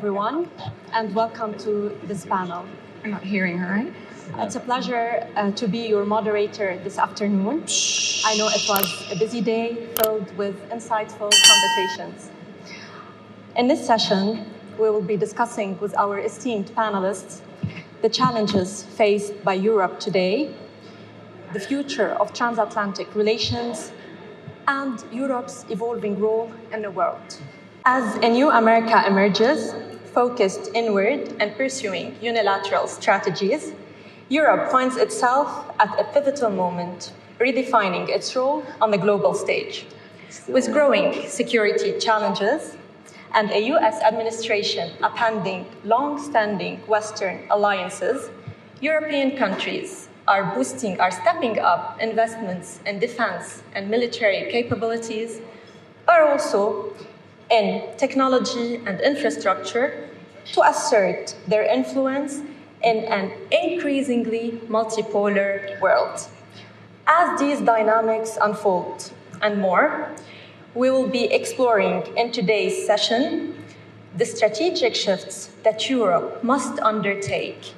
everyone, and welcome to this panel. I'm not hearing her, right? It's a pleasure to be your moderator this afternoon. I know it was a busy day filled with insightful conversations. In this session, we will be discussing with our esteemed panelists the challenges faced by Europe today, the future of transatlantic relations, and Europe's evolving role in the world. As a new America emerges, focused inward and pursuing unilateral strategies, Europe finds itself at a pivotal moment, redefining its role on the global stage. With growing security challenges and a US administration appending long-standing Western alliances, European countries are stepping up investments in defense and military capabilities, but also in technology and infrastructure to assert their influence in an increasingly multipolar world. As these dynamics unfold and more, we will be exploring in today's session the strategic shifts that Europe must undertake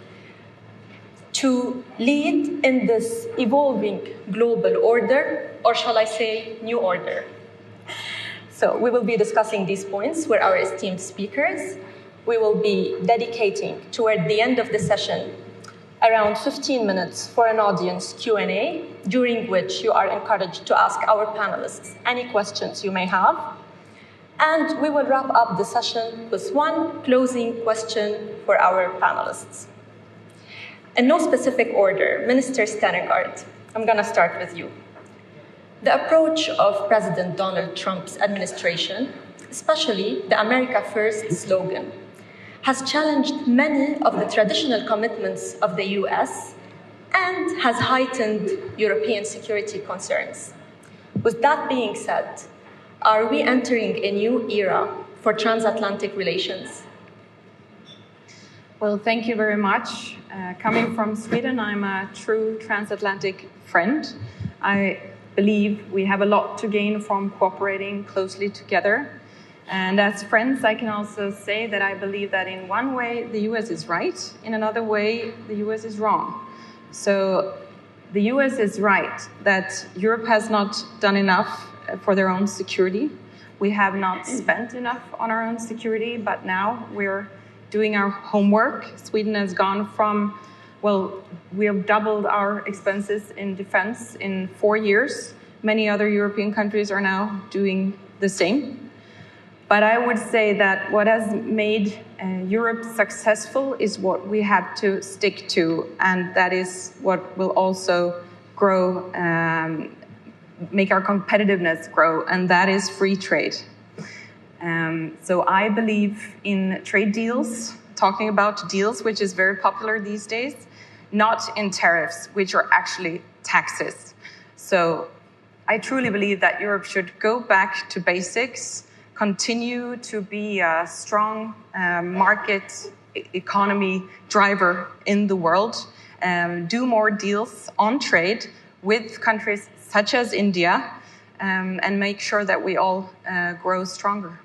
to lead in this evolving global order, or shall I say, new order. So we will be discussing these points with our esteemed speakers. We will be dedicating, toward the end of the session, around 15 minutes for an audience Q&A, during which you are encouraged to ask our panelists any questions you may have. And we will wrap up the session with one closing question for our panelists. In no specific order, Minister Stenengard, I'm going to start with you. The approach of President Donald Trump's administration, especially the America First slogan, has challenged many of the traditional commitments of the US and has heightened European security concerns. With that being said, are we entering a new era for transatlantic relations? Well, thank you very much. Coming from Sweden, I'm a true transatlantic friend. I believe we have a lot to gain from cooperating closely together. And as friends, I can also say that I believe that in one way, the US is right. In another way, the US is wrong. So the US is right that Europe has not done enough for their own security. We have not spent enough on our own security, but now we're doing our homework. Sweden has gone from, well, we have doubled our expenses in defense in 4 years. Many other European countries are now doing the same. But I would say that what has made Europe successful is what we have to stick to, and that is what will also grow, make our competitiveness grow, and that is free trade. So I believe in trade deals, talking about deals, which is very popular these days, not in tariffs, which are actually taxes. So I truly believe that Europe should go back to basics, continue to be a strong market economy driver in the world, do more deals on trade with countries such as India, and make sure that we all grow stronger.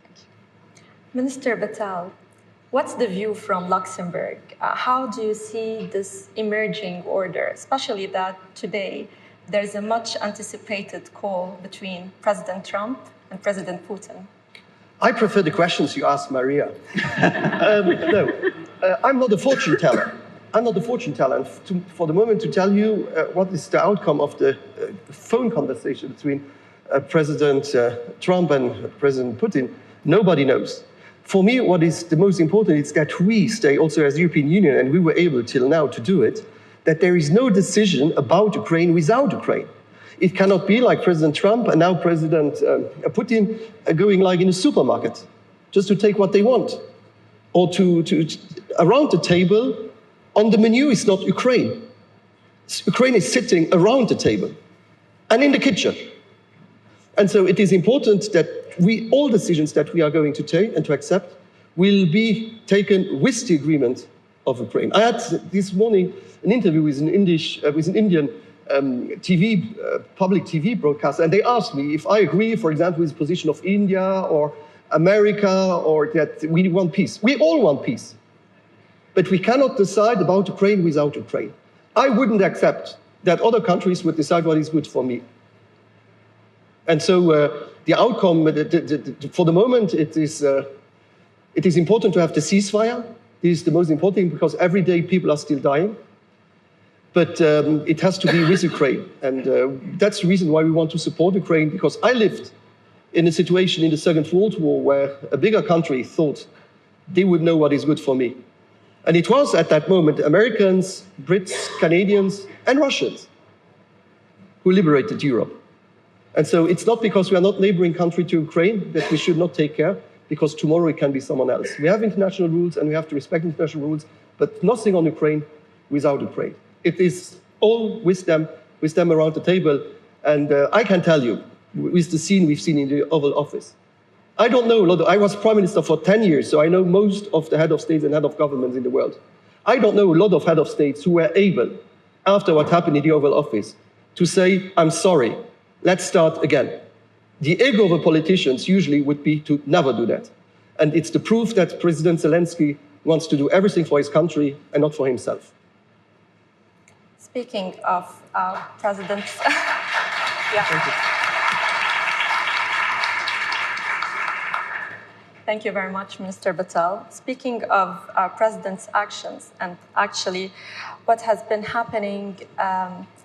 Thank you. Minister Bettel, what's the view from Luxembourg? How do you see this emerging order, especially that today there's a much anticipated call between President Trump and President Putin? I prefer the questions you asked Maria. I'm not a fortune teller. And for the moment to tell you what is the outcome of the phone conversation between President Trump and President Putin, nobody knows. For me, what is the most important is that we stay also as European Union, and we were able till now to do it, that there is no decision about Ukraine without Ukraine. It cannot be like President Trump and now President Putin going like in a supermarket, just to take what they want. Or to around the table, on the menu is not Ukraine. Ukraine is sitting around the table and in the kitchen. And so it is important that all decisions that we are going to take and to accept will be taken with the agreement of Ukraine. I had this morning an interview with an Indian public TV broadcaster, and they asked me if I agree, for example, with the position of India or America or that we want peace. We all want peace. But we cannot decide about Ukraine without Ukraine. I wouldn't accept that other countries would decide what is good for me. And so the outcome, for the moment, it is important to have the ceasefire. This is the most important thing because every day people are still dying. But it has to be with Ukraine. And that's the reason why we want to support Ukraine, because I lived in a situation in the Second World War where a bigger country thought they would know what is good for me. And it was at that moment Americans, Brits, Canadians, and Russians who liberated Europe. And so it's not because we are not neighboring country to Ukraine that we should not take care, because tomorrow it can be someone else. We have international rules and we have to respect international rules, but nothing on Ukraine without Ukraine. It is all with them around the table. And I can tell you, with the scene we've seen in the Oval Office, I don't know a lot. I was prime minister for 10 years, so I know most of the head of states and head of governments in the world. I don't know a lot of head of states who were able, after what happened in the Oval Office, to say, I'm sorry, let's start again. The ego of the politicians usually would be to never do that. And it's the proof that President Zelensky wants to do everything for his country and not for himself. Speaking of presidents, yeah. Thank you. Thank you very much, Minister Batel. Speaking of president's actions and actually what has been happening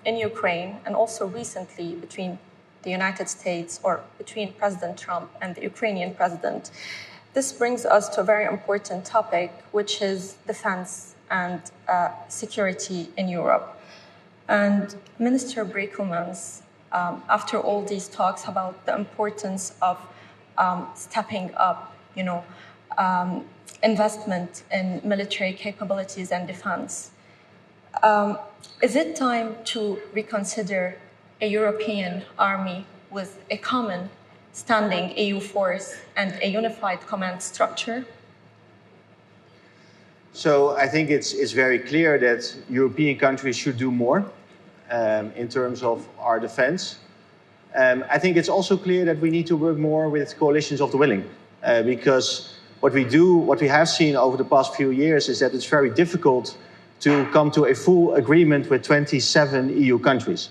in Ukraine and also recently between the United States or between President Trump and the Ukrainian president, this brings us to a very important topic, which is defense and security in Europe. And Minister Brekelmans, after all these talks about the importance of stepping up, investment in military capabilities and defense. Is it time to reconsider a European army with a common standing EU force and a unified command structure? So I think it's very clear that European countries should do more in terms of our defense. I think it's also clear that we need to work more with coalitions of the willing. Because what we have seen over the past few years is that it's very difficult to come to a full agreement with 27 EU countries.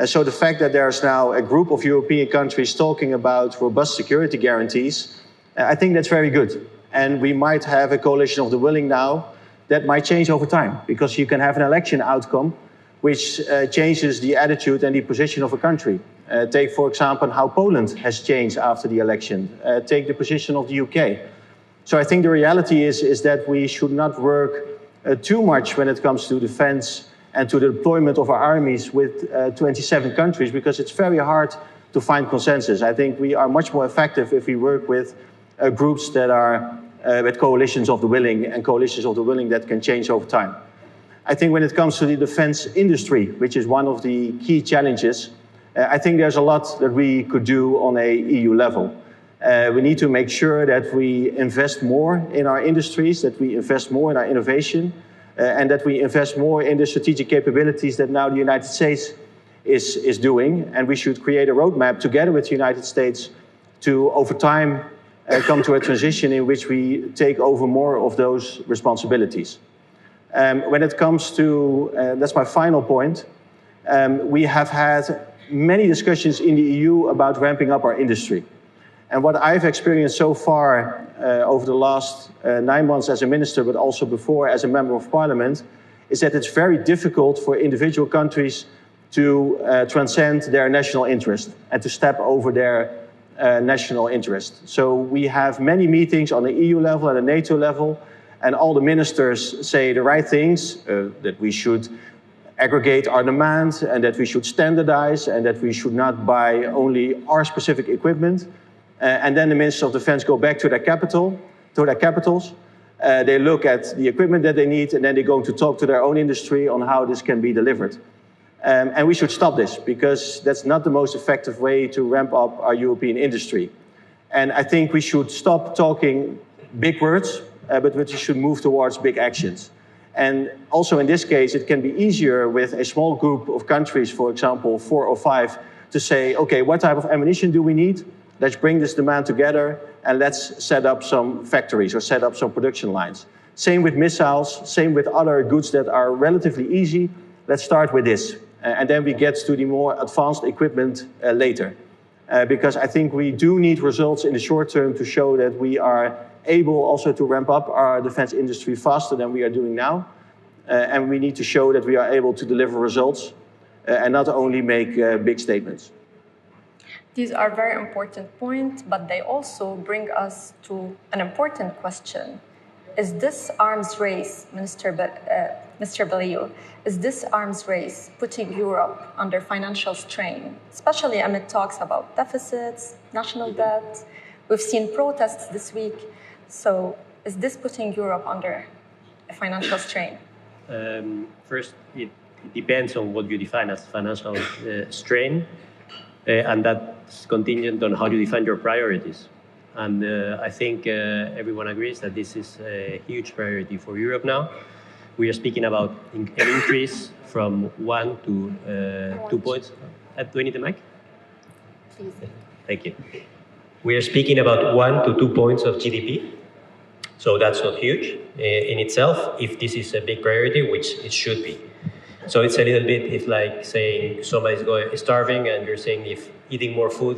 So the fact that there's now a group of European countries talking about robust security guarantees, I think that's very good. And we might have a coalition of the willing now that might change over time, because you can have an election outcome which changes the attitude and the position of a country. Take, for example, how Poland has changed after the election. Take the position of the UK. So I think the reality is that we should not work too much when it comes to defense and to the deployment of our armies with 27 countries, because it's very hard to find consensus. I think we are much more effective if we work with groups that are with coalitions of the willing and coalitions of the willing that can change over time. I think when it comes to the defense industry, which is one of the key challenges, I think there's a lot that we could do on a EU level. We need to make sure that we invest more in our industries, that we invest more in our innovation, and that we invest more in the strategic capabilities that now the United States is doing. And we should create a roadmap together with the United States to, over time, come to a transition in which we take over more of those responsibilities. When it comes to, that's my final point, we have had many discussions in the EU about ramping up our industry. And what I've experienced so far over the last 9 months as a minister, but also before as a member of parliament, is that it's very difficult for individual countries to transcend their national interest and to step over their national interest. So we have many meetings on the EU level and the NATO level, and all the ministers say the right things, that we should aggregate our demand and that we should standardize and that we should not buy only our specific equipment. And then the ministers of defense go back to their capitals. They look at the equipment that they need, and then they're going to talk to their own industry on how this can be delivered. And we should stop this, because that's not the most effective way to ramp up our European industry. And I think we should stop talking big words, but we should move towards big actions. And also in this case, it can be easier with a small group of countries, for example, 4 or 5, to say, okay, what type of ammunition do we need? Let's bring this demand together and let's set up some factories or set up some production lines. Same with missiles, same with other goods that are relatively easy. Let's start with this. And then we get to the more advanced equipment later. Because I think we do need results in the short term to show that we are able also to ramp up our defense industry faster than we are doing now. And we need to show that we are able to deliver results and not only make big statements. These are very important points, but they also bring us to an important question. Is this arms race, Mr. Bellew, is this arms race putting Europe under financial strain, especially amid talks about deficits, national debt? We've seen protests this week. So is this putting Europe under a financial strain? First, it depends on what you define as financial strain, and that's contingent on how you define your priorities. And I think everyone agrees that this is a huge priority for Europe now. We are speaking about an increase from 1 to 2 points. Do we need the mic? Please. Thank you. We are speaking about 1 to 2 points of GDP. So that's not huge in itself, if this is a big priority, which it should be. So it's a little bit, it's like saying somebody's starving and you're saying if eating more food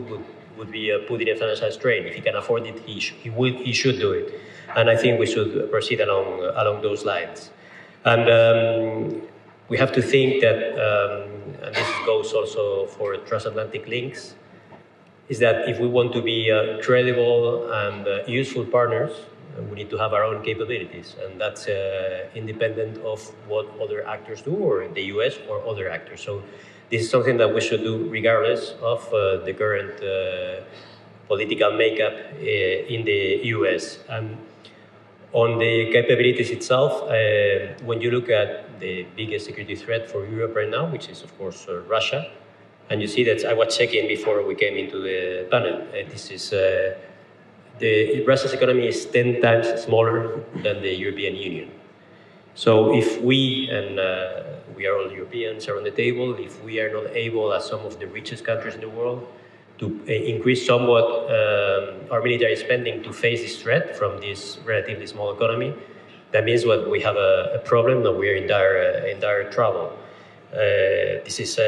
would be putting a financial strain. If he can afford it, he should do it. And I think we should proceed along those lines. And we have to think that, and this goes also for transatlantic links, is that if we want to be credible and useful partners, we need to have our own capabilities, and that's independent of what other actors do, or the US or other actors. So this is something that we should do regardless of the current political makeup in the US. And on the capabilities itself, when you look at the biggest security threat for Europe right now, which is of course Russia, and you see that I was checking before we came into the panel, this is Russia's economy is 10 times smaller than the European Union. So if we, and we are all Europeans, are on the table, if we are not able, as some of the richest countries in the world, to increase somewhat our military spending to face this threat from this relatively small economy, that means what we have a problem, that we are in dire trouble. This is,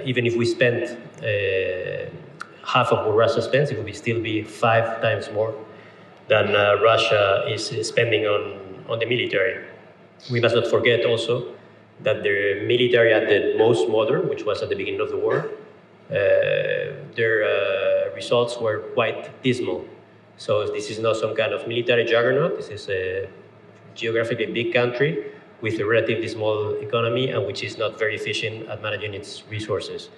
even if we spend half of what Russia spends, it will still be 5 times more than Russia is spending on the military. We must not forget also that the military at the most modern, which was at the beginning of the war, their results were quite dismal. So this is not some kind of military juggernaut. This is a geographically big country with a relatively small economy and which is not very efficient at managing its resources.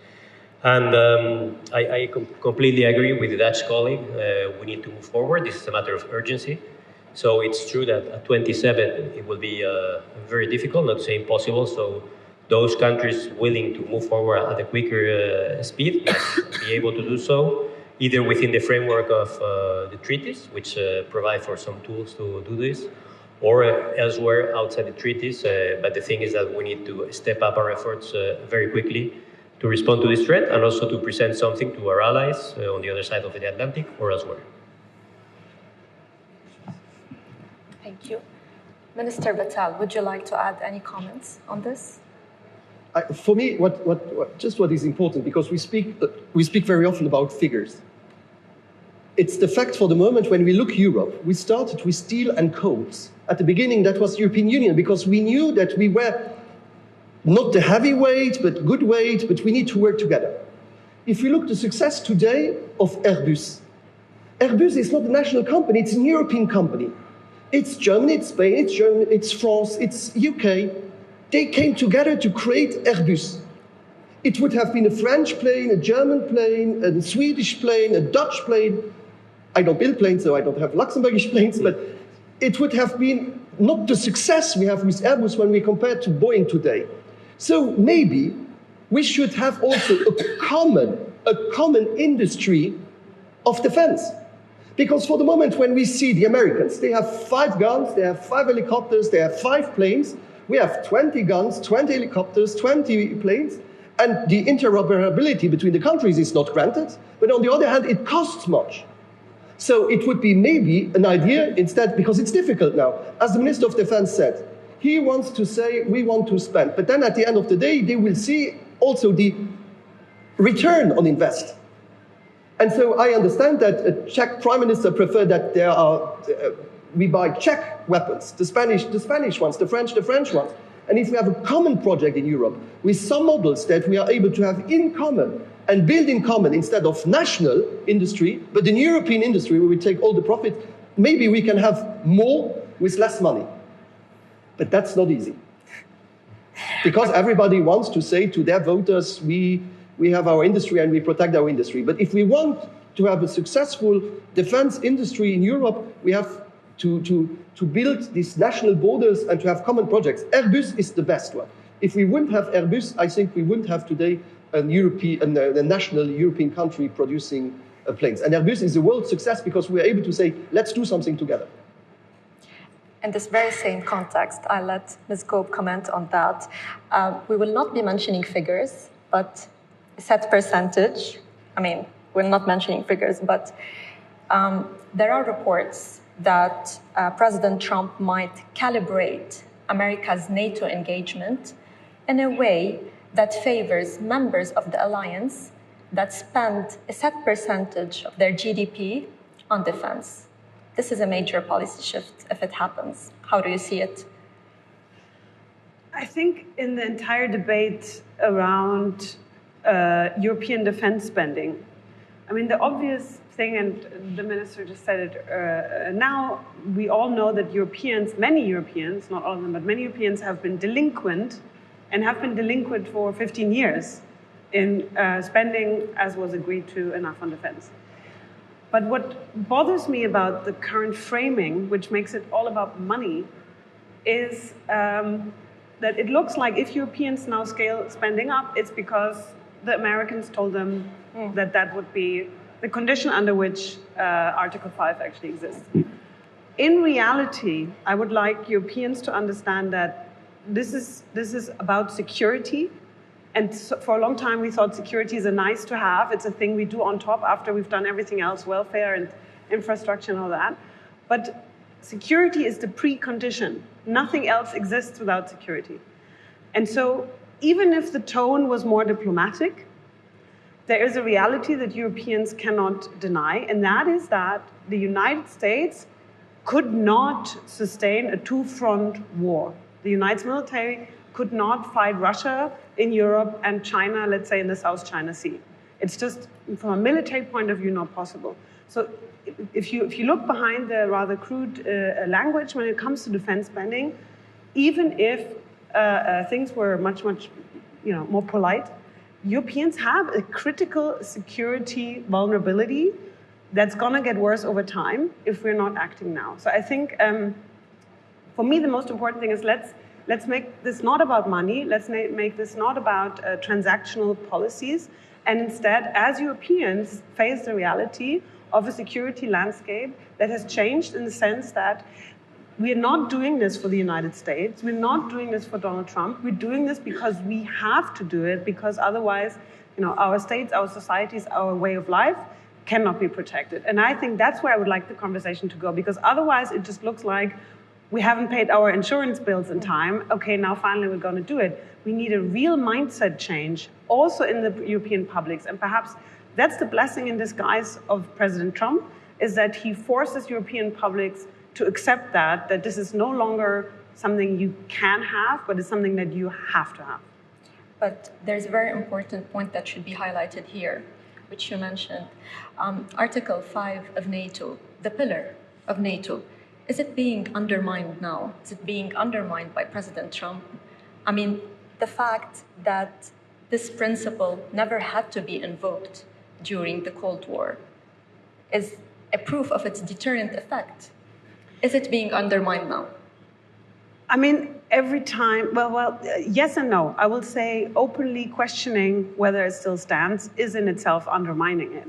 And I completely agree with the Dutch colleague. We need to move forward. This is a matter of urgency. So it's true that at 27, it will be very difficult, not to say impossible. So those countries willing to move forward at a quicker speed must be able to do so, either within the framework of the treaties, which provide for some tools to do this, or elsewhere outside the treaties. But the thing is that we need to step up our efforts very quickly to respond to this threat and also to present something to our allies on the other side of the Atlantic or elsewhere. Thank you. Minister Vattel, would you like to add any comments on this? For me, what is important, because we speak very often about figures. It's the fact for the moment when we look Europe, we started with steel and coals. At the beginning, that was the European Union, because we knew that we were not the heavyweight, but good weight, but we need to work together. If we look at the success today of Airbus, Airbus is not a national company, it's a European company. It's Germany, it's Spain, it's France, it's UK. They came together to create Airbus. It would have been a French plane, a German plane, a Swedish plane, a Dutch plane. I don't build planes, so I don't have Luxembourgish planes, but it would have been not the success we have with Airbus when we compare to Boeing today. So maybe we should have also a common industry of defense. Because for the moment when we see the Americans, they have 5 guns, they have 5 helicopters, they have 5 planes. We have 20 guns, 20 helicopters, 20 planes, And the interoperability between the countries is not granted, but on the other hand, it costs much. So it would be maybe an idea instead, because it's difficult now. As the Minister of Defense said, he wants to say, we want to spend, but then at the end of the day, they will see also the return on invest. And so I understand that a Czech Prime Minister preferred that there are, we buy Czech weapons, the Spanish ones, the French ones. And if we have a common project in Europe with some models that we are able to have in common and build in common instead of national industry, but in European industry where we take all the profit, maybe we can have more with less money. But that's not easy. Because everybody wants to say to their voters, we have our industry and we protect our industry. But if we want to have a successful defense industry in Europe, we have to build these national borders and to have common projects. Airbus is the best one. If we wouldn't have Airbus, I think we wouldn't have today a national European country producing planes. And Airbus is a world success because we're able to say, let's do something together. In this very same context, I'll let Ms. Gope comment on that. We will not be mentioning figures, but a set percentage. I mean, we're not mentioning figures, but there are reports that President Trump might calibrate America's NATO engagement in a way that favors members of the alliance that spend a set percentage of their GDP on defense. This is a major policy shift if it happens. How do you see it? I think in the entire debate around European defense spending, I mean, the obvious thing, and the minister just said it now, we all know that Europeans, many Europeans, not all of them, but many Europeans have been delinquent and have been delinquent for 15 years in spending, as was agreed to, enough on defense. But what bothers me about the current framing, which makes it all about money, is that it looks like if Europeans now scale spending up, it's because the Americans told them that that would be the condition under which Article 5 actually exists. In reality, I would like Europeans to understand that this is about security. And so for a long time, we thought security is a nice to have. It's a thing we do on top after we've done everything else, welfare and infrastructure and all that. But security is the precondition. Nothing else exists without security. And so even if the tone was more diplomatic, there is a reality that Europeans cannot deny, and that is that the United States could not sustain a two-front war. The United States military could not fight Russia in Europe and China, let's say, in the South China Sea. It's just, from a military point of view, not possible. So if you look behind the rather crude language when it comes to defense spending, even if things were much more polite, Europeans have a critical security vulnerability that's going to get worse over time if we're not acting now. So I think, for me, the most important thing is let's make this not about money. Let's make this not about transactional policies. And instead, as Europeans face the reality of a security landscape that has changed in the sense that we are not doing this for the United States. We're not doing this for Donald Trump. We're doing this because we have to do it, because otherwise, our states, our societies, our way of life cannot be protected. And I think that's where I would like the conversation to go, because otherwise it just looks like we haven't paid our insurance bills in time. Okay, now finally we're going to do it. We need a real mindset change also in the European publics. And perhaps that's the blessing in disguise of President Trump, is that he forces European publics to accept that this is no longer something you can have, but it's something that you have to have. But there's a very important point that should be highlighted here, which you mentioned. Article 5 of NATO, the pillar of NATO, is it being undermined now? Is it being undermined by President Trump? I mean, the fact that this principle never had to be invoked during the Cold War is a proof of its deterrent effect. Is it being undermined now? I mean, every time, well, yes and no. I will say openly questioning whether it still stands is in itself undermining it.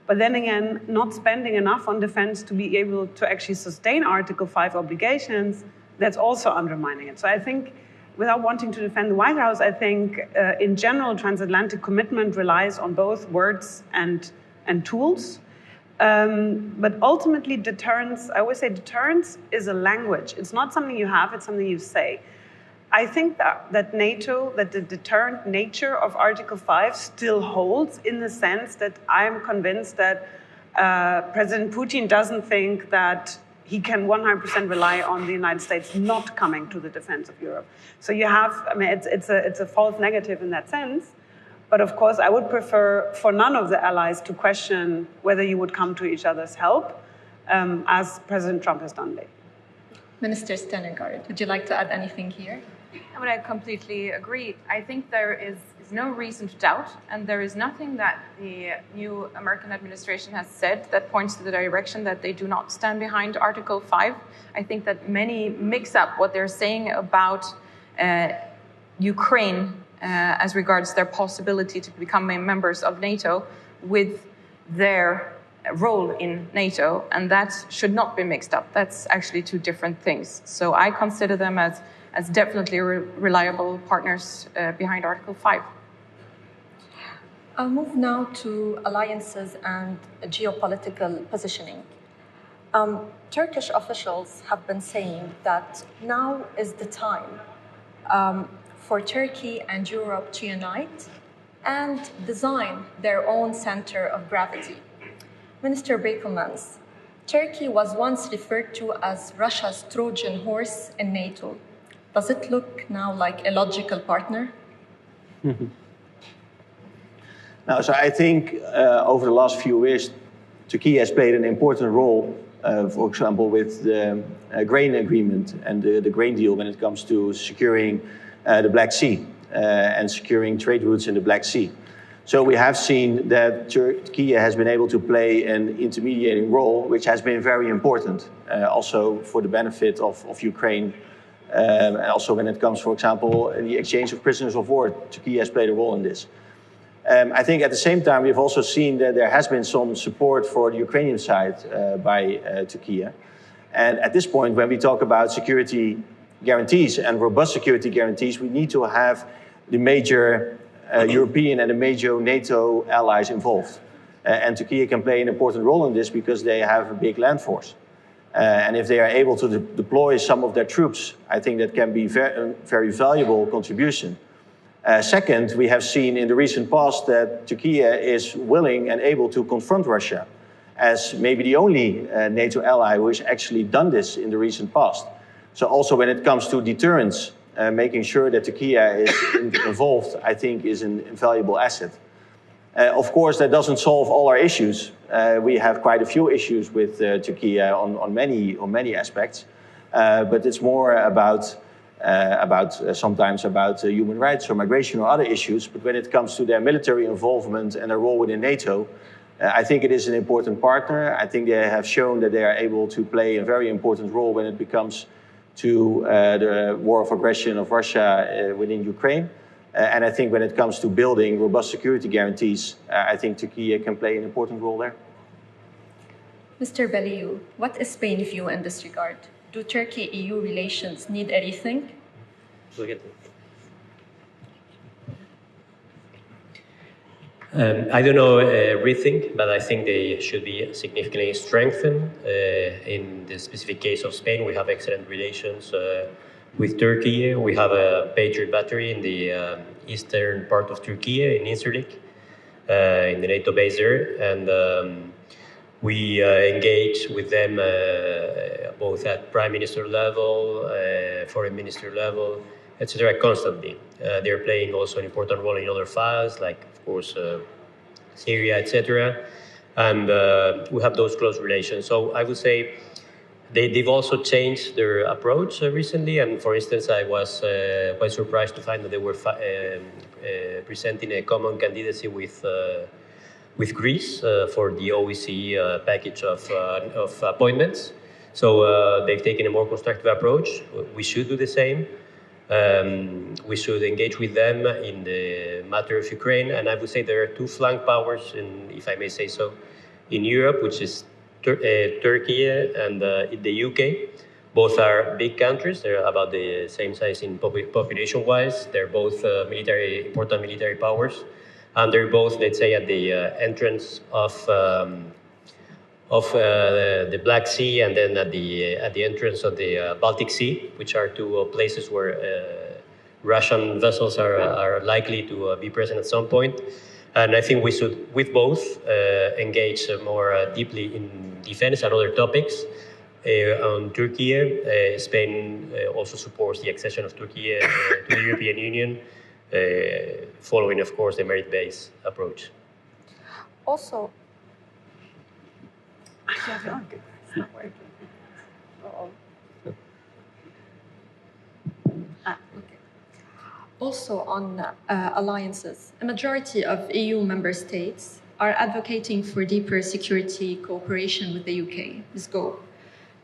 But then again, not spending enough on defense to be able to actually sustain Article 5 obligations, that's also undermining it. So I think without wanting to defend the White House, I think in general, transatlantic commitment relies on both words and tools. But ultimately, deterrence, I always say deterrence is a language. It's not something you have, it's something you say. I think that NATO, that the deterrent nature of Article 5 still holds, in the sense that I'm convinced that President Putin doesn't think that he can 100% rely on the United States not coming to the defense of Europe. So you have, I mean, it's a false negative in that sense. But of course, I would prefer for none of the allies to question whether you would come to each other's help, as President Trump has done lately. Minister Stenengard, would you like to add anything here? I mean, I completely agree. I think there is no reason to doubt, and there is nothing that the new American administration has said that points to the direction that they do not stand behind Article 5. I think that many mix up what they're saying about Ukraine as regards their possibility to become members of NATO with their role in NATO, and that should not be mixed up. That's actually two different things. So I consider them as definitely reliable partners behind Article 5. I'll move now to alliances and geopolitical positioning. Turkish officials have been saying that now is the time for Turkey and Europe to unite and design their own center of gravity. Minister Brekelmans, Turkey was once referred to as Russia's Trojan horse in NATO. Does it look now like a logical partner? Now, so I think over the last few years, Turkey has played an important role, for example, with the grain agreement and the grain deal when it comes to securing the Black Sea and securing trade routes in the Black Sea. So we have seen that Turkey has been able to play an intermediating role, which has been very important, also for the benefit of Ukraine. And also when it comes, for example, in the exchange of prisoners of war, Turkey has played a role in this. I think at the same time, we've also seen that there has been some support for the Ukrainian side by Turkey. And at this point, when we talk about security guarantees and robust security guarantees, we need to have the major European and the major NATO allies involved. And Turkey can play an important role in this because they have a big land force. And if they are able to deploy some of their troops, I think that can be very valuable contribution. Second, we have seen in the recent past that Turkey is willing and able to confront Russia as maybe the only NATO ally who has actually done this in the recent past. So also when it comes to deterrence, making sure that Turkey is involved, I think is an invaluable asset. Of course, that doesn't solve all our issues. We have quite a few issues with Turkey on many aspects, but it's more about sometimes about human rights or migration or other issues. But when it comes to their military involvement and their role within NATO, I think it is an important partner. I think they have shown that they are able to play a very important role when it comes to the war of aggression of Russia within Ukraine. And I think when it comes to building robust security guarantees, I think Turkey can play an important role there. Mr. Beliou, what is Spain's view in this regard? Do Turkey-EU relations need a rethink? I don't know rethink, but I think they should be significantly strengthened. In the specific case of Spain, we have excellent relations with Turkey. We have a Patriot battery in the eastern part of Turkey, in Incirlik, in the NATO base there. And we engage with them both at prime minister level, foreign minister level, etc. constantly. They're playing also an important role in other files, like, of course, Syria, etc. And we have those close relations. So I would say they've also changed their approach recently. And for instance, I was quite surprised to find that they were presenting a common candidacy with Greece for the OEC package of appointments. So they've taken a more constructive approach. We should do the same. We should engage with them in the matter of Ukraine. And I would say there are two flank powers, if I may say so, in Europe, which is Turkey and the UK. Both are big countries. They're about the same size in population-wise. They're both important military powers, and they're both, let's say, at the entrance of the Black Sea, and then at the entrance of the Baltic Sea, which are two places where Russian vessels are likely to be present at some point. And I think we should, with both, engage more deeply in defense and other topics. On Turkey, Spain also supports the accession of Turkey to the European Union, following, of course, the merit-based approach. Also, it's not working. Uh-oh. Okay. Also on alliances, a majority of EU member states are advocating for deeper security cooperation with the UK, the scope.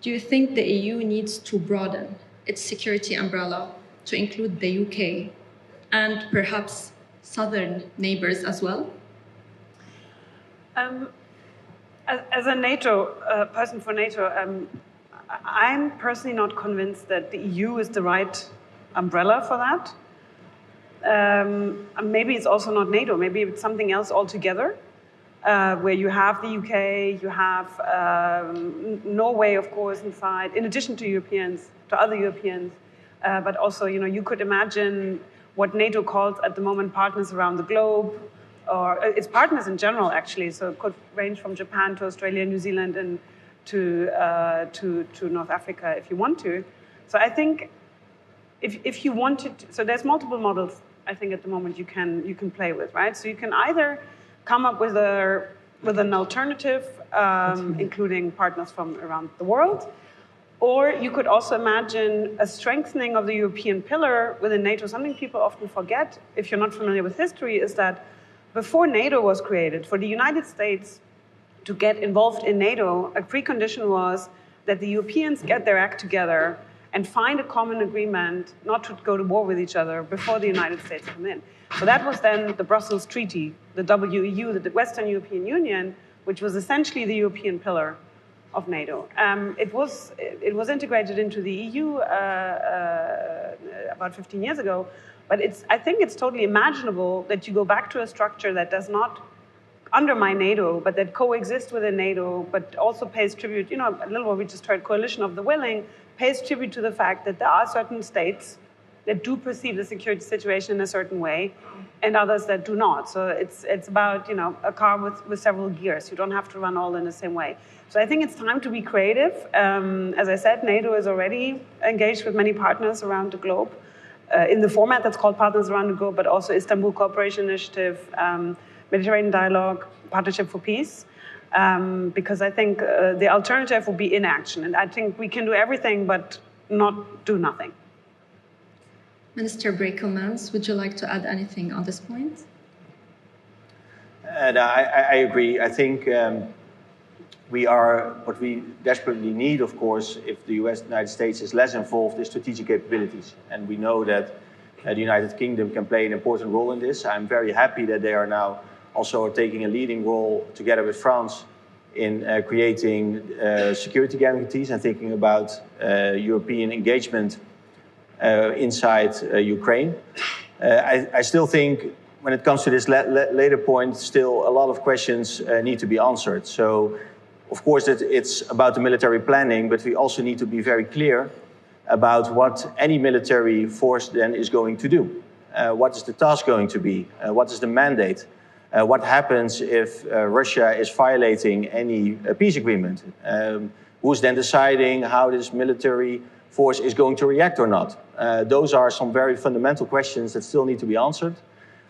Do you think the EU needs to broaden its security umbrella to include the UK and perhaps southern neighbors as well? As a NATO person for NATO, I'm personally not convinced that the EU is the right umbrella for that. Maybe it's also not NATO. Maybe it's something else altogether, where you have the UK, you have Norway, of course, inside, in addition to Europeans, to other Europeans. But also, you could imagine what NATO calls at the moment partners around the globe, or its partners in general, actually. So it could range from Japan to Australia, New Zealand, and to North Africa, if you want to. So I think if you wanted to, so there's multiple models, I think, at the moment you can play with, right? So you can either come up with an alternative, including partners from around the world, or you could also imagine a strengthening of the European pillar within NATO. Something people often forget, if you're not familiar with history, is that before NATO was created, for the United States to get involved in NATO, a precondition was that the Europeans get their act together and find a common agreement not to go to war with each other before the United States come in. So that was then the Brussels Treaty, the WEU, the Western European Union, which was essentially the European pillar of NATO. It was integrated into the EU about 15 years ago, but I think it's totally imaginable that you go back to a structure that does not undermine NATO, but that coexists within NATO, but also pays tribute, a little what we just heard, coalition of the willing, pays tribute to the fact that there are certain states that do perceive the security situation in a certain way, and others that do not. So it's about a car with several gears. You don't have to run all in the same way. So I think it's time to be creative. As I said, NATO is already engaged with many partners around the globe in the format that's called Partners Around the Globe, but also Istanbul Cooperation Initiative, Mediterranean Dialogue, Partnership for Peace. Because I think the alternative will be inaction. And I think we can do everything, but not do nothing. Minister Brekelmans, would you like to add anything on this point? I agree. I think what we desperately need, of course, if the United States is less involved, is strategic capabilities. And we know that the United Kingdom can play an important role in this. I'm very happy that they are now also taking a leading role together with France in creating security guarantees and thinking about European engagement inside Ukraine. I still think when it comes to this later point, still a lot of questions need to be answered. So, of course, it's about the military planning, but we also need to be very clear about what any military force then is going to do. What is the task going to be? What is the mandate? What happens if Russia is violating any peace agreement? Who's then deciding how this military force is going to react or not? Those are some very fundamental questions that still need to be answered.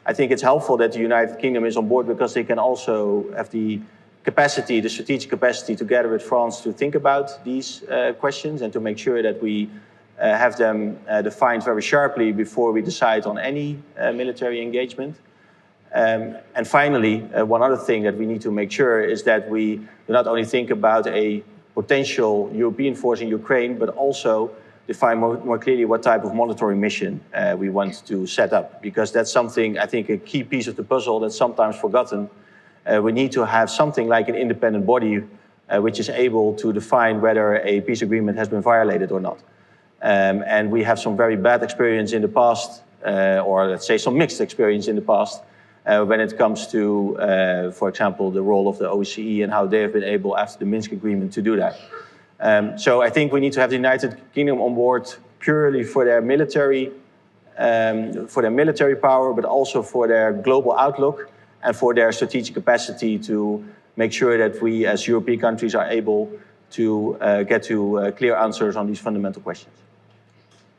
I think it's helpful that the United Kingdom is on board because they can also have the capacity, the strategic capacity, together with France to think about these questions and to make sure that we have them defined very sharply before we decide on any military engagement. And finally, one other thing that we need to make sure is that we do not only think about a potential European force in Ukraine, but also define more clearly what type of monitoring mission we want to set up. Because that's something, I think, a key piece of the puzzle that's sometimes forgotten. We need to have something like an independent body which is able to define whether a peace agreement has been violated or not. And we have some very bad experience in the past, or let's say some mixed experience in the past, when it comes to, for example, the role of the OSCE and how they have been able, after the Minsk agreement, to do that. So I think we need to have the United Kingdom on board purely for their military power, but also for their global outlook and for their strategic capacity to make sure that we as European countries are able to get to clear answers on these fundamental questions.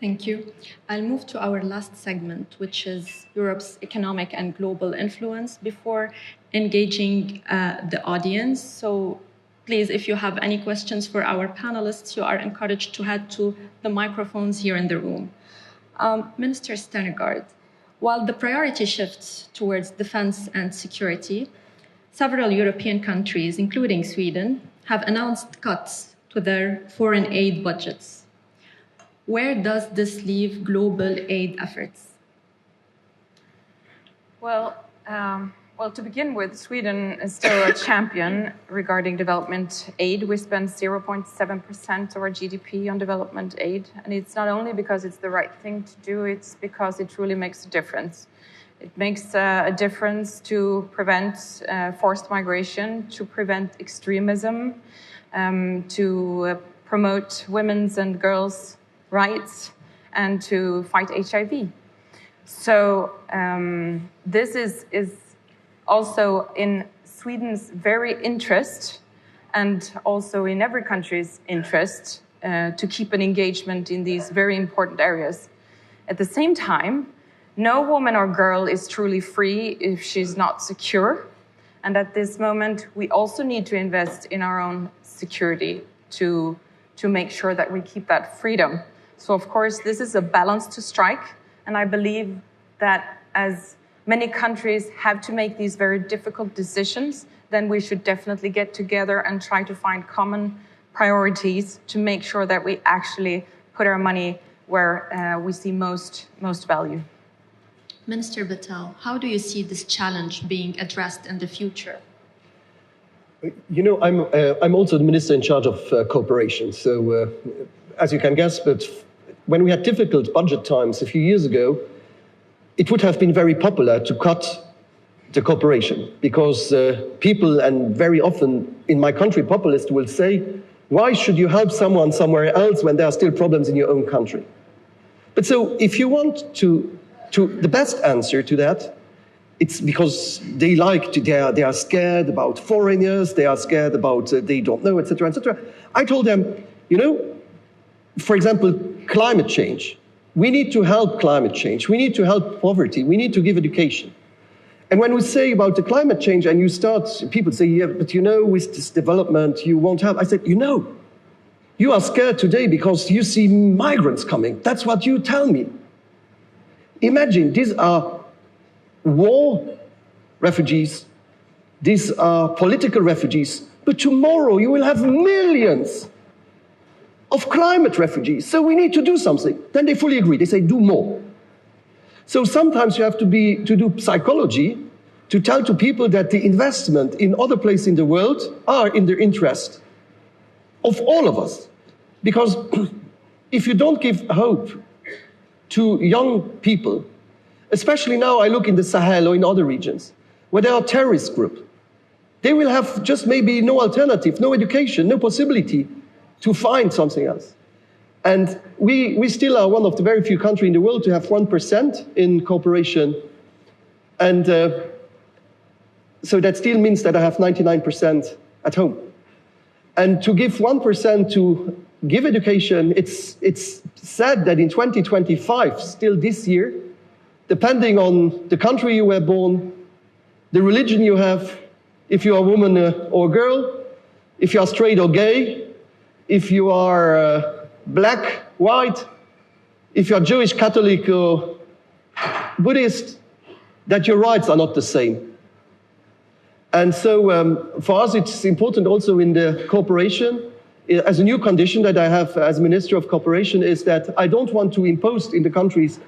Thank you. I'll move to our last segment, which is Europe's economic and global influence, before engaging the audience. So please, if you have any questions for our panelists, you are encouraged to head to the microphones here in the room. Minister Stengaard, while the priority shifts towards defense and security, several European countries, including Sweden, have announced cuts to their foreign aid budgets. Where does this leave global aid efforts? Well, to begin with, Sweden is still a champion regarding development aid. We spend 0.7% of our GDP on development aid. And it's not only because it's the right thing to do, it's because it really makes a difference. It makes a difference to prevent forced migration, to prevent extremism, to promote women's and girls' rights, and to fight HIV. So this is also in Sweden's very interest, and also in every country's interest, to keep an engagement in these very important areas. At the same time, no woman or girl is truly free if she's not secure. And at this moment, we also need to invest in our own security to make sure that we keep that freedom. So, of course, this is a balance to strike. And I believe that as many countries have to make these very difficult decisions, then we should definitely get together and try to find common priorities to make sure that we actually put our money where we see most value. Minister Bettel, how do you see this challenge being addressed in the future? You know, I'm also the minister in charge of cooperation. So, as you can guess, but when we had difficult budget times a few years ago, it would have been very popular to cut the cooperation, because people, and very often in my country, populists will say, why should you help someone somewhere else when there are still problems in your own country? But so if you want to the best answer to that, it's because they are scared about foreigners, they are scared about they don't know, etc., etc. I told them, you know, for example, climate change. We need to help climate change. We need to help poverty. We need to give education. And when we say about the climate change and people say, yeah, but you know, with this development, you won't help. I said, you know, you are scared today because you see migrants coming. That's what you tell me. Imagine, these are war refugees. These are political refugees. But tomorrow you will have millions of climate refugees. So we need to do something. Then they fully agree. They say, do more. So sometimes you have to do psychology to tell to people that the investment in other places in the world are in the interest of all of us. Because if you don't give hope to young people, especially now I look in the Sahel or in other regions, where there are terrorist groups, they will have just maybe no alternative, no education, no possibility to find something else. And we still are one of the very few countries in the world to have 1% in cooperation. And so that still means that I have 99% at home. And to give 1% to give education, it's said that in 2025, still this year, depending on the country you were born, the religion you have, if you are a woman or a girl, if you are straight or gay, if you are black, white, if you are Jewish, Catholic, or Buddhist, that your rights are not the same. And so for us, it's important also in the cooperation, as a new condition that I have as Minister of Cooperation, is that I don't want to impose in the countries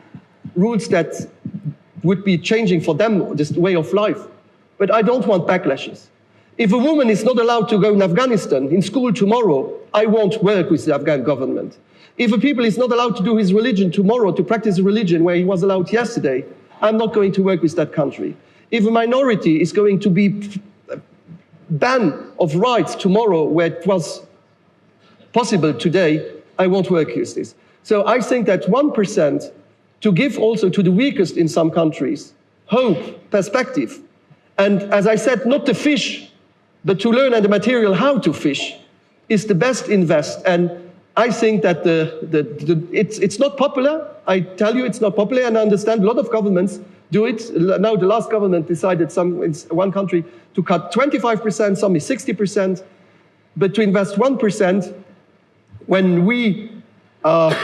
rules that would be changing for them this way of life. But I don't want backlashes. If a woman is not allowed to go in Afghanistan in school tomorrow, I won't work with the Afghan government. If a people is not allowed to do his religion tomorrow, to practice a religion where he was allowed yesterday, I'm not going to work with that country. If a minority is going to be ban of rights tomorrow where it was possible today, I won't work with this. So I think that 1% to give also to the weakest in some countries hope, perspective, and as I said, not to fish, but to learn the material how to fish is the best invest. And I think that it's not popular. I tell you it's not popular, and I understand a lot of governments do it. Now the last government decided in one country to cut 25%, some is 60%, but to invest 1%, when we are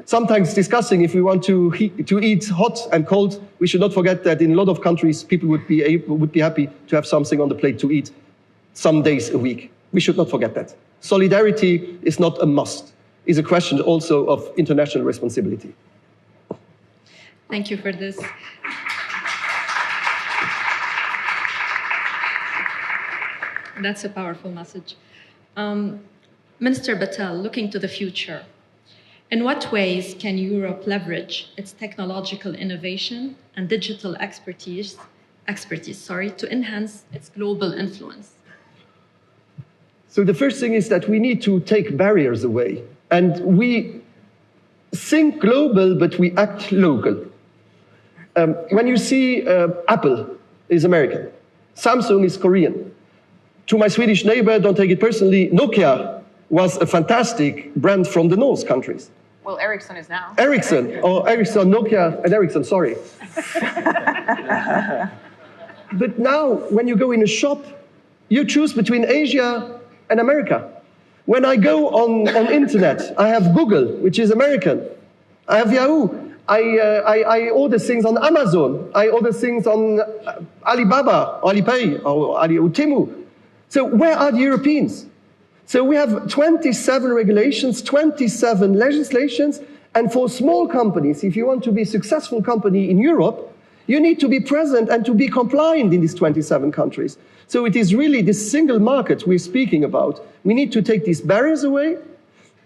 sometimes discussing if we want to eat hot and cold, we should not forget that in a lot of countries, people would be happy to have something on the plate to eat some days a week. We should not forget that. Solidarity is not a must. It's a question also of international responsibility. Thank you for this. That's a powerful message. Minister Batel, looking to the future, in what ways can Europe leverage its technological innovation and digital expertise to enhance its global influence? So the first thing is that we need to take barriers away. And we think global, but we act local. When you see Apple is American, Samsung is Korean. To my Swedish neighbor, don't take it personally, Nokia was a fantastic brand from the North countries. Well, Ericsson is now. Ericsson, Nokia and Ericsson, sorry. But now, when you go in a shop, you choose between Asia and America. When I go on internet, I have Google, which is American. I have Yahoo. I order things on Amazon. I order things on Alibaba, Alipay, or Temu. So where are the Europeans? So we have 27 regulations, 27 legislations, and for small companies, if you want to be a successful company in Europe, you need to be present and to be compliant in these 27 countries. So it is really this single market we're speaking about. We need to take these barriers away,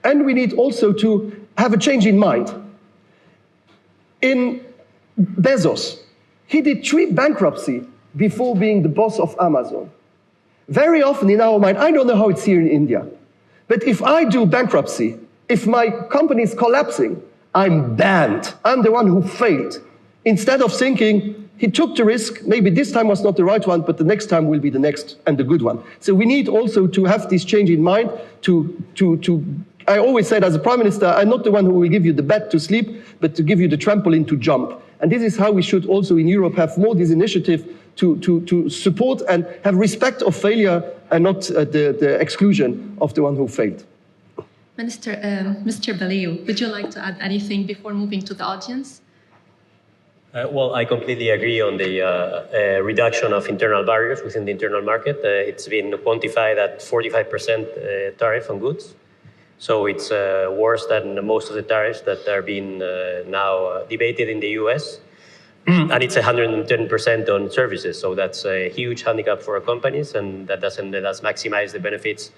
and we need also to have a change in mind. In Bezos, he did 3 bankruptcies before being the boss of Amazon. Very often in our mind, I don't know how it's here in India, but if I do bankruptcy, if my company is collapsing, I'm banned. I'm the one who failed. Instead of thinking, he took the risk, maybe this time was not the right one, but the next time will be the next and the good one. So we need also to have this change in mind I always said as a prime minister, I'm not the one who will give you the bed to sleep, but to give you the trampoline to jump. And this is how we should also in Europe have more this initiative to support and have respect of failure and not the exclusion of the one who failed. Mr. Baliu, would you like to add anything before moving to the audience? Well, I completely agree on the reduction of internal barriers within the internal market. It's been quantified at 45% tariff on goods. So it's worse than most of the tariffs that are being now debated in the US. And it's 110% on services. So that's a huge handicap for our companies, and that doesn't let us maximize the benefits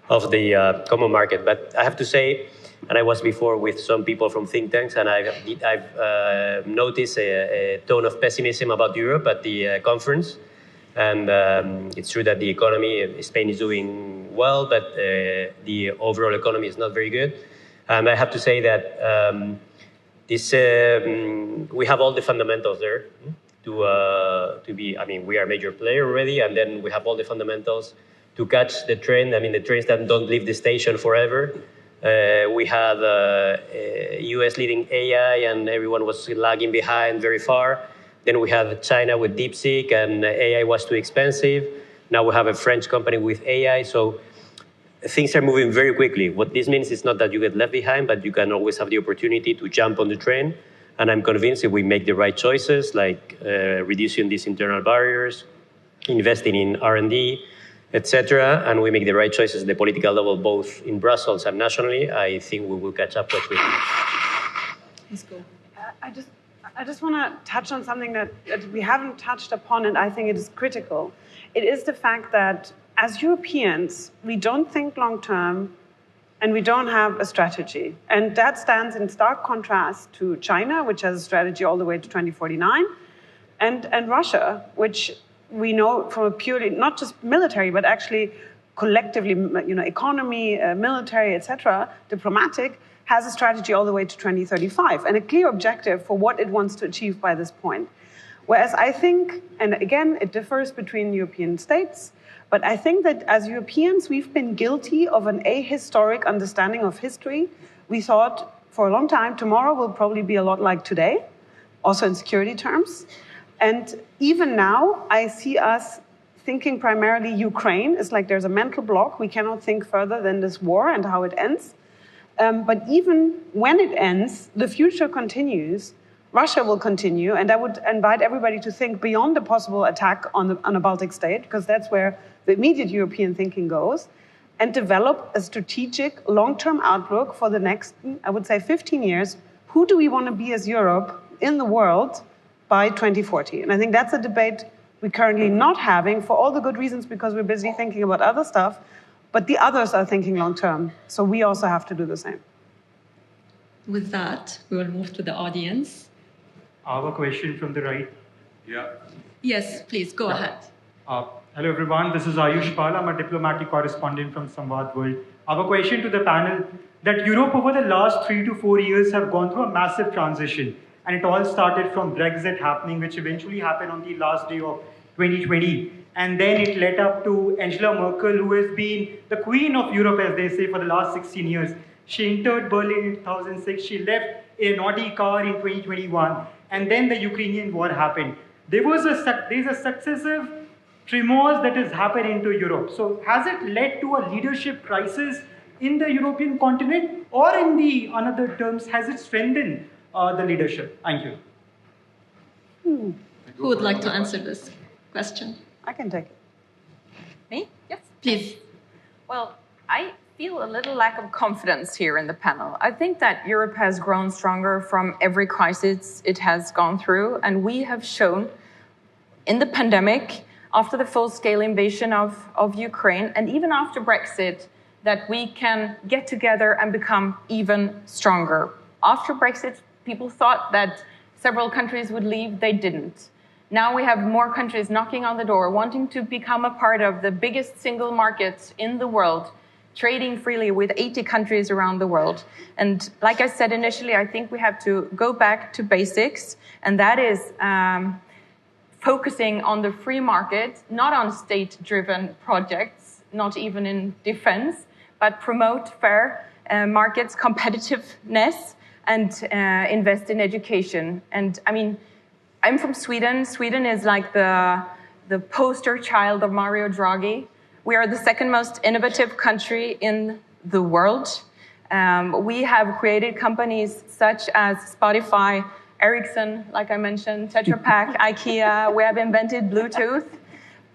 of the common market. But I have to say, and I was before with some people from think tanks, and I've noticed a tone of pessimism about Europe at the conference. And it's true that the economy, Spain is doing well, but the overall economy is not very good. And I have to say that we have all the fundamentals there to be, I mean, we are a major player already, and then we have all the fundamentals to catch the train. I mean, the trains that don't leave the station forever. We had US leading AI, and everyone was lagging behind very far. Then we had China with DeepSeek, and AI was too expensive. Now we have a French company with AI. So things are moving very quickly. What this means is not that you get left behind, but you can always have the opportunity to jump on the train. And I'm convinced if we make the right choices, like reducing these internal barriers, investing in R&D, etc., and we make the right choices at the political level, both in Brussels and nationally, I think we will catch up quite quickly. Let's go. I just want to touch on something that we haven't touched upon, and I think it is critical. It is the fact that as Europeans, we don't think long-term and we don't have a strategy. And that stands in stark contrast to China, which has a strategy all the way to 2049, and Russia, which we know from a purely, not just military, but actually collectively, economy, military, etc., diplomatic, has a strategy all the way to 2035 and a clear objective for what it wants to achieve by this point. Whereas I think, and again, it differs between European states, but I think that as Europeans, we've been guilty of an ahistoric understanding of history. We thought for a long time, tomorrow will probably be a lot like today, also in security terms. And even now, I see us thinking primarily Ukraine. It's like there's a mental block. We cannot think further than this war and how it ends. But even when it ends, the future continues. Russia will continue. And I would invite everybody to think beyond the possible attack on a Baltic state, because that's where the immediate European thinking goes, and develop a strategic long-term outlook for the next, I would say, 15 years. Who do we want to be as Europe in the world by 2040? And I think that's a debate we're currently not having for all the good reasons, because we're busy thinking about other stuff, but the others are thinking long-term. So we also have to do the same. With that, we will move to the audience. I have a question from the right. Yeah. Yes, please, go ahead. Hello, everyone. This is Ayush Pal. I'm a diplomatic correspondent from Samvad World. I have a question to the panel that Europe over the last 3 to 4 years have gone through a massive transition. And it all started from Brexit happening, which eventually happened on the last day of 2020. And then it led up to Angela Merkel, who has been the queen of Europe, as they say, for the last 16 years. She entered Berlin in 2006. She left in an Audi car in 2021. And then the Ukrainian war happened. There's a successive tremors that has happened into Europe. So has it led to a leadership crisis in the European continent? Or in the other terms, has it strengthened the leadership? Thank you. Who would like to answer this question? I can take it. Me? Yes. Please. Well, I feel a little lack of confidence here in the panel. I think that Europe has grown stronger from every crisis it has gone through, and we have shown in the pandemic, after the full-scale invasion of Ukraine, and even after Brexit, that we can get together and become even stronger. After Brexit, people thought that several countries would leave. They didn't. Now we have more countries knocking on the door, wanting to become a part of the biggest single market in the world, trading freely with 80 countries around the world. And like I said initially, I think we have to go back to basics, and that is focusing on the free market, not on state-driven projects, not even in defense, but promote fair markets, competitiveness, and invest in education. And I mean, I'm from Sweden. Sweden is like the poster child of Mario Draghi. We are the second most innovative country in the world. We have created companies such as Spotify, Ericsson, like I mentioned, Tetra Pak, IKEA. We have invented Bluetooth.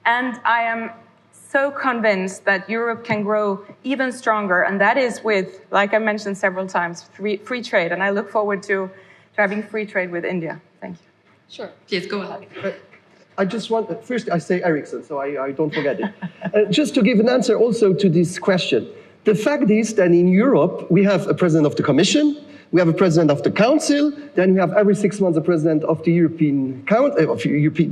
And I am so convinced that Europe can grow even stronger. And that is with, like I mentioned several times, free trade. And I look forward to having free trade with India. Thank you. Sure. Please go ahead. I just want, first I say Ericsson, so I don't forget it. Just to give an answer also to this question. The fact is that in Europe, we have a president of the Commission, we have a president of the Council, then we have every 6 months a president of the European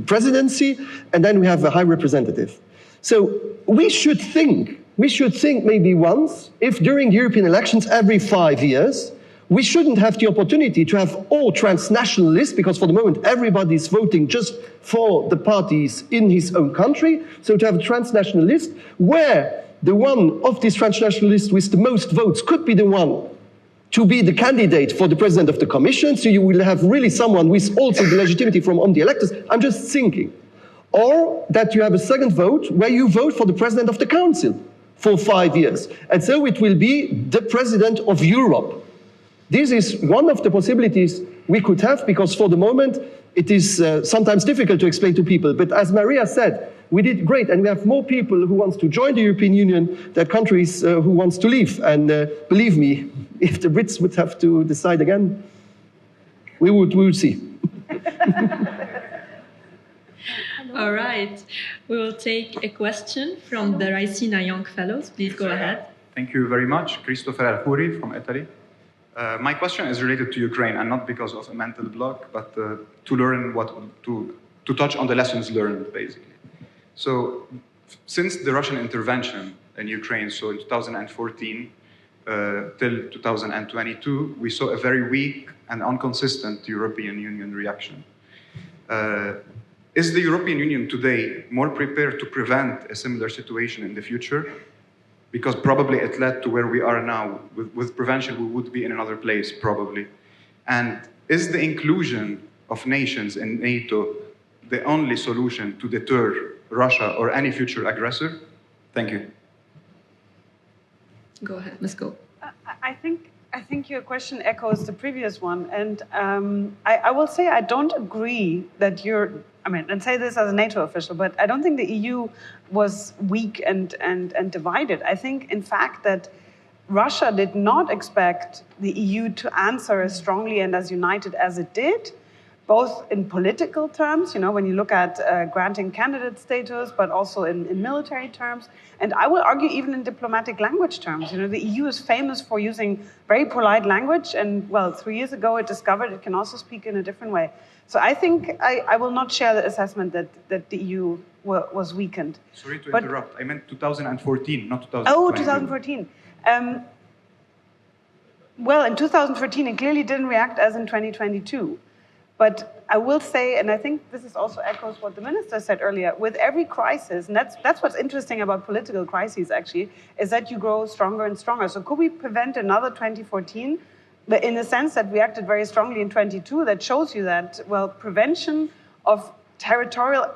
presidency, and then we have a high representative. So we should think maybe once, if during the European elections every 5 years, we shouldn't have the opportunity to have all transnational lists, because for the moment everybody is voting just for the parties in his own country. So to have a transnational list where the one of these transnational lists with the most votes could be the one to be the candidate for the president of the Commission. So you will have really someone with also the legitimacy from the electors. I'm just thinking. Or that you have a second vote where you vote for the president of the Council for 5 years. And so it will be the president of Europe. This is one of the possibilities we could have, because for the moment it is sometimes difficult to explain to people. But as Maria said, we did great, and we have more people who want to join the European Union than countries who want to leave. And believe me, if the Brits would have to decide again, we would see. Hello. All right. We will take a question from the Raisina Young Fellows. Please go ahead. Thank you very much. Christopher Alcuri from Italy. My question is related to Ukraine, and not because of a mental block, but to learn to touch on the lessons learned, basically. So, since the Russian intervention in Ukraine, so in 2014 till 2022, we saw a very weak and inconsistent European Union reaction. Is the European Union today more prepared to prevent a similar situation in the future? Because probably it led to where we are now. With prevention, we would be in another place, probably. And is the inclusion of nations in NATO the only solution to deter Russia or any future aggressor? Thank you. Go ahead, let's go. I think your question echoes the previous one, and I will say I don't agree that and say this as a NATO official, but I don't think the EU was weak and divided. I think, in fact, that Russia did not expect the EU to answer as strongly and as united as it did, both in political terms, when you look at granting candidate status, but also in military terms. And I will argue even in diplomatic language terms. The EU is famous for using very polite language. And, 3 years ago, it discovered it can also speak in a different way. So I think I will not share the assessment that the EU was weakened. Sorry to interrupt. I meant 2014, not 2014. Oh, 2014. In 2014, it clearly didn't react as in 2022. But I will say, and I think this is also echoes what the minister said earlier, with every crisis, and that's what's interesting about political crises, actually, is that you grow stronger and stronger. So could we prevent another 2014? But in the sense that we acted very strongly in 22, that shows you that, prevention of territorial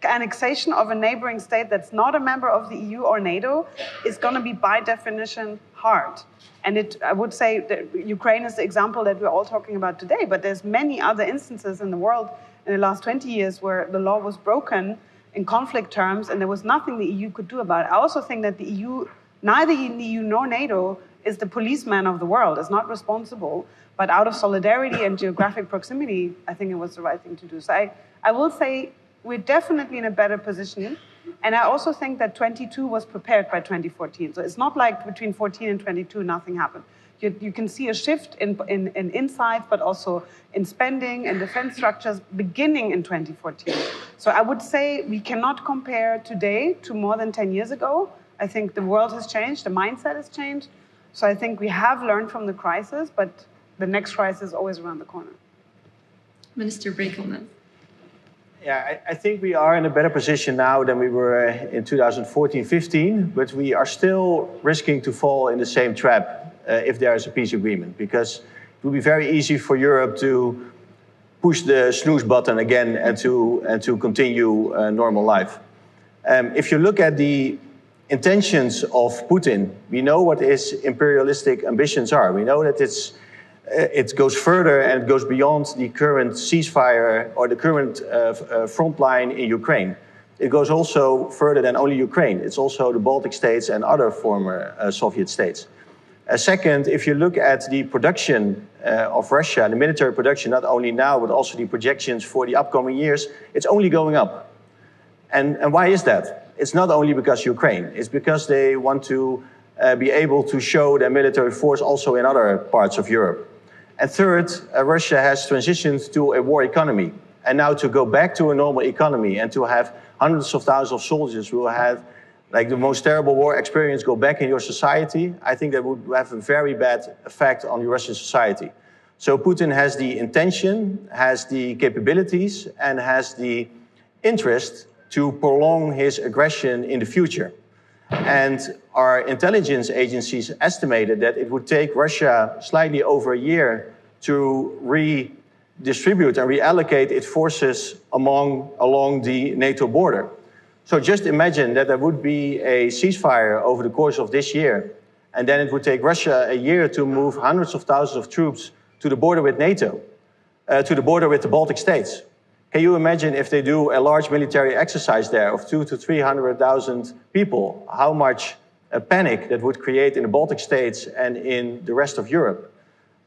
annexation of a neighboring state that's not a member of the EU or NATO is going to be, by definition, hard. And I would say that Ukraine is the example that we're all talking about today, but there's many other instances in the world in the last 20 years where the law was broken in conflict terms and there was nothing the EU could do about it. I also think that the EU, neither the EU nor NATO, is the policeman of the world, is not responsible, but out of solidarity and geographic proximity, I think it was the right thing to do. So I will say we're definitely in a better position. And I also think that 22 was prepared by 2014. So it's not like between 14 and 22, nothing happened. You can see a shift in insights, but also in spending and defense structures beginning in 2014. So I would say we cannot compare today to more than 10 years ago. I think the world has changed, the mindset has changed. So I think we have learned from the crisis, but the next crisis is always around the corner. Minister Brekelmans. Yeah, I think we are in a better position now than we were in 2014-15, but we are still risking to fall in the same trap if there is a peace agreement, because it would be very easy for Europe to push the snooze button again and to continue normal life. If you look at the intentions of Putin, we know what his imperialistic ambitions are. We know that it goes further and it goes beyond the current ceasefire or the current front line in Ukraine. It goes also further than only Ukraine. It's also the Baltic states and other former Soviet states. Second, if you look at the production of Russia, the military production, not only now, but also the projections for the upcoming years, it's only going up. And why is that? It's not only because Ukraine. It's because they want to be able to show their military force also in other parts of Europe. And third, Russia has transitioned to a war economy. And now to go back to a normal economy and to have hundreds of thousands of soldiers who had like the most terrible war experience go back in your society, I think that would have a very bad effect on your Russian society. So Putin has the intention, has the capabilities, and has the interest to prolong his aggression in the future. And our intelligence agencies estimated that it would take Russia slightly over a year to redistribute and reallocate its forces along the NATO border. So just imagine that there would be a ceasefire over the course of this year, and then it would take Russia a year to move hundreds of thousands of troops to the border with NATO, to the border with the Baltic states. Can you imagine if they do a large military exercise there of 200,000 to 300,000 people, how much panic that would create in the Baltic states and in the rest of Europe?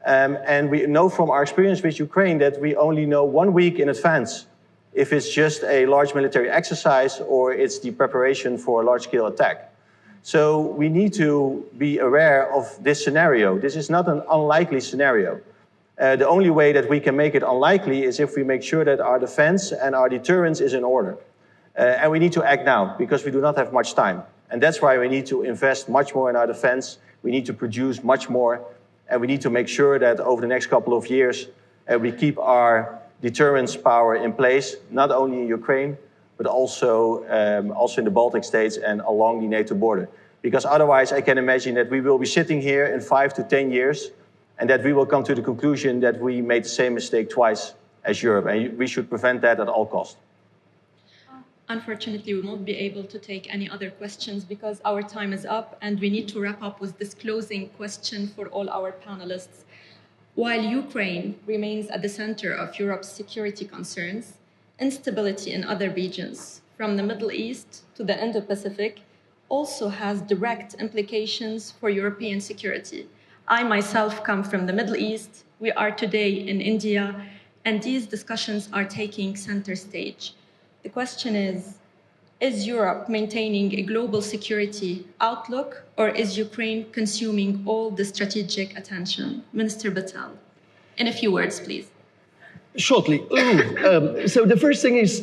And we know from our experience with Ukraine that we only know 1 week in advance if it's just a large military exercise or it's the preparation for a large-scale attack. So we need to be aware of this scenario. This is not an unlikely scenario. The only way that we can make it unlikely is if we make sure that our defense and our deterrence is in order. And we need to act now, because we do not have much time. And that's why we need to invest much more in our defense. We need to produce much more. And we need to make sure that over the next couple of years, we keep our deterrence power in place, not only in Ukraine, but also in the Baltic states and along the NATO border. Because otherwise, I can imagine that we will be sitting here in 5 to 10 years, and that we will come to the conclusion that we made the same mistake twice as Europe. And we should prevent that at all costs. Unfortunately, we won't be able to take any other questions because our time is up, and we need to wrap up with this closing question for all our panelists. While Ukraine remains at the center of Europe's security concerns, instability in other regions, from the Middle East to the Indo-Pacific, also has direct implications for European security. I myself come from the Middle East. We are today in India, and these discussions are taking center stage. The question is Europe maintaining a global security outlook, or is Ukraine consuming all the strategic attention? Minister Batel, in a few words, please. Shortly. So the first thing is,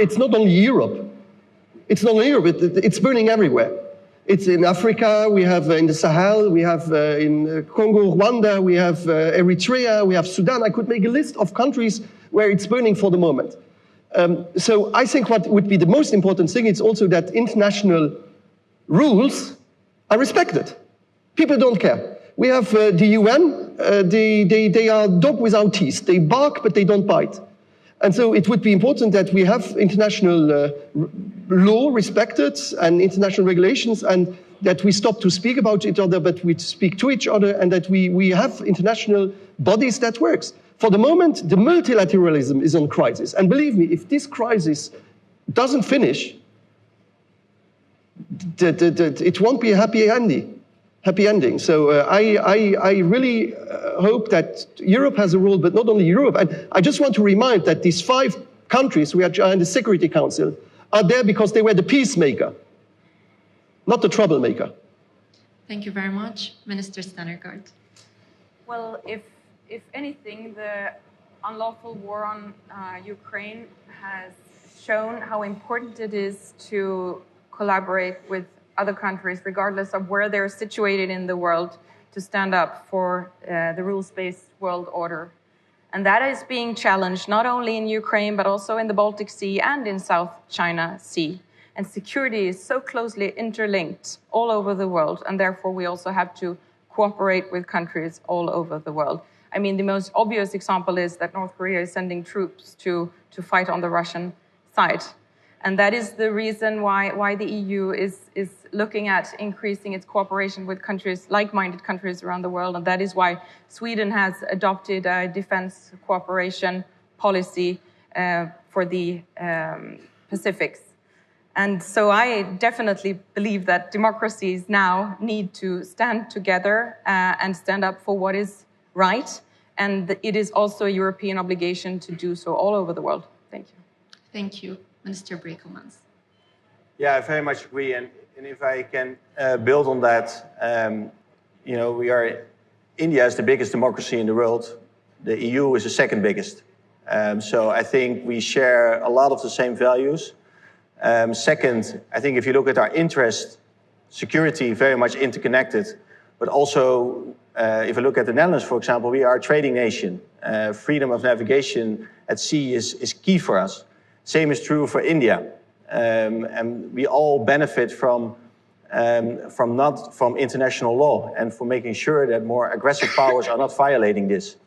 it's not only Europe. It's not only Europe, it's burning everywhere. It's in Africa, we have in the Sahel, we have in Congo, Rwanda, we have Eritrea, we have Sudan. I could make a list of countries where it's burning for the moment. So I think what would be the most important thing is also that international rules are respected. People don't care. We have the UN, they are dog without teeth. They bark, but they don't bite. And so it would be important that we have international law respected and international regulations, and that we stop to speak about each other, but we speak to each other, and that we have international bodies that works. For the moment, the multilateralism is in crisis. And believe me, if this crisis doesn't finish, it won't be a happy ending. So I really hope that Europe has a role, but not only Europe. And I just want to remind that these 5 countries which are in the Security Council are there because they were the peacemaker, not the troublemaker. Thank you very much. Minister Stannergaard. Well, if anything, the unlawful war on Ukraine has shown how important it is to collaborate with other countries, regardless of where they're situated in the world, to stand up for the rules-based world order. And that is being challenged not only in Ukraine, but also in the Baltic Sea and in South China Sea. And security is so closely interlinked all over the world, and therefore we also have to cooperate with countries all over the world. I mean, the most obvious example is that North Korea is sending troops to fight on the Russian side. And that is the reason why the EU is looking at increasing its cooperation with countries, like-minded countries around the world. And that is why Sweden has adopted a defense cooperation policy for the Pacifics. And so I definitely believe that democracies now need to stand together and stand up for what is right. And it is also a European obligation to do so all over the world. Thank you. Thank you. Minister Brekelmans. Yeah, I very much agree. And if I can build on that, India is the biggest democracy in the world. The EU is the second biggest. So I think we share a lot of the same values. Second, I think if you look at our interest, security very much interconnected, but also if you look at the Netherlands, for example, we are a trading nation. Freedom of navigation at sea is key for us. Same is true for India. And we all benefit from international law and for making sure that more aggressive powers are not violating this.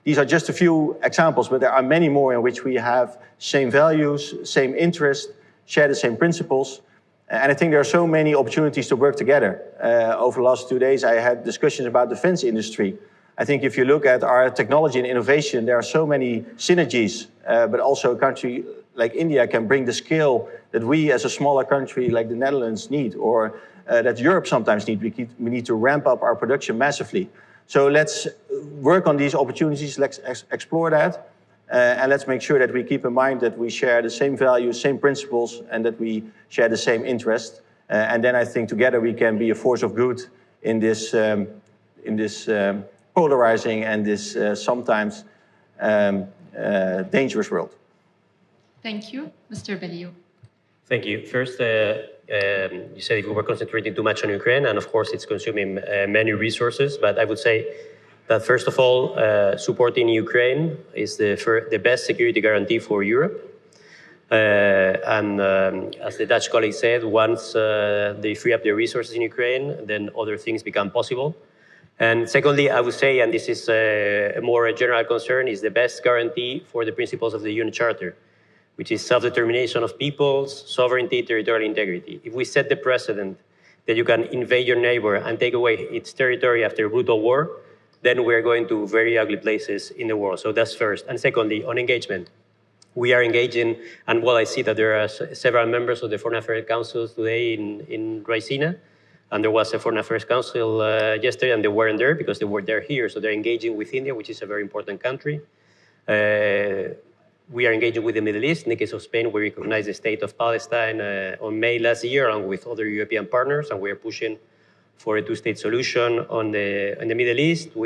These are just a few examples, but there are many more in which we have same values, same interests, share the same principles. And I think there are so many opportunities to work together. Over the last 2 days, I had discussions about the defense industry. I think if you look at our technology and innovation, there are so many synergies, but also a country like India can bring the scale that we as a smaller country like the Netherlands need, or that Europe sometimes need. We need to ramp up our production massively. So let's work on these opportunities, let's explore that. And let's make sure that we keep in mind that we share the same values, same principles, and that we share the same interest. And then I think together we can be a force of good in this polarizing and this sometimes dangerous world. Thank you. Mr. Belliou. Thank you. First, you said we were concentrating too much on Ukraine, and of course it's consuming many resources, but I would say that first of all, supporting Ukraine is the best security guarantee for Europe. And as the Dutch colleague said, once they free up their resources in Ukraine, then other things become possible. And secondly, I would say, and this is a more general concern, is the best guarantee for the principles of the UN Charter, which is self-determination of peoples, sovereignty, territorial integrity. If we set the precedent that you can invade your neighbor and take away its territory after a brutal war, then we're going to very ugly places in the world. So that's first. And secondly, on engagement. We are engaging, and well, I see that there are several members of the Foreign Affairs Council today in Raisina, and there was a Foreign Affairs Council yesterday, and they weren't there because they're here, so they're engaging with India, which is a very important country. We are engaging with the Middle East. In the case of Spain, we recognized the state of Palestine on May last year, along with other European partners, and we are pushing for a two-state solution in the Middle East.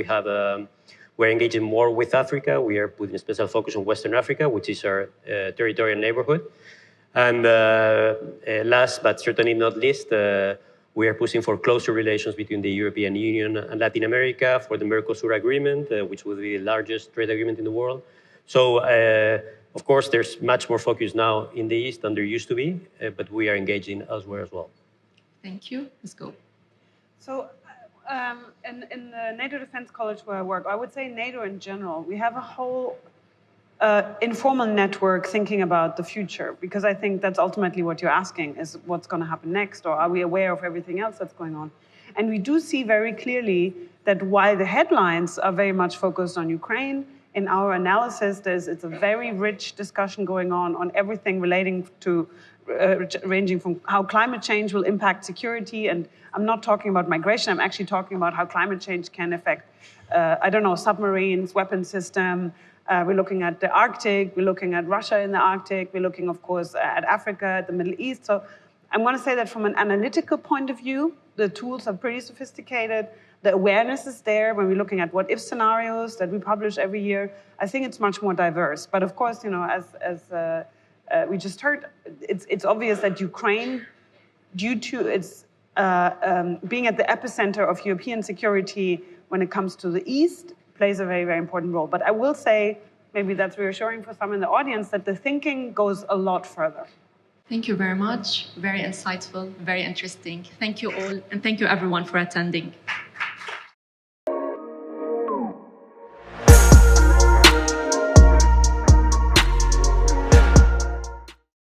We're engaging more with Africa. We are putting a special focus on Western Africa, which is our territorial neighborhood. And last, but certainly not least, we are pushing for closer relations between the European Union and Latin America for the Mercosur agreement, which will be the largest trade agreement in the world. So, of course, there's much more focus now in the East than there used to be, but we are engaging elsewhere as well. Thank you. Let's go. So, in the NATO Defense College where I work, I would say NATO in general, we have a whole informal network thinking about the future, because I think that's ultimately what you're asking, is what's going to happen next, or are we aware of everything else that's going on? And we do see very clearly that while the headlines are very much focused on Ukraine, in our analysis, it's a very rich discussion going on everything relating to ranging from how climate change will impact security, and I'm not talking about migration, I'm actually talking about how climate change can affect, submarines, weapon system. We're looking at the Arctic, we're looking at Russia in the Arctic, we're looking, of course, at Africa, at the Middle East. So I'm going to say that from an analytical point of view, the tools are pretty sophisticated. The awareness is there when we're looking at what-if scenarios that we publish every year. I think it's much more diverse. But of course, as we just heard, it's obvious that Ukraine, due to its being at the epicenter of European security when it comes to the East, plays a very, very important role. But I will say, maybe that's reassuring for some in the audience, that the thinking goes a lot further. Thank you very much. Very insightful, very interesting. Thank you all, and thank you everyone for attending.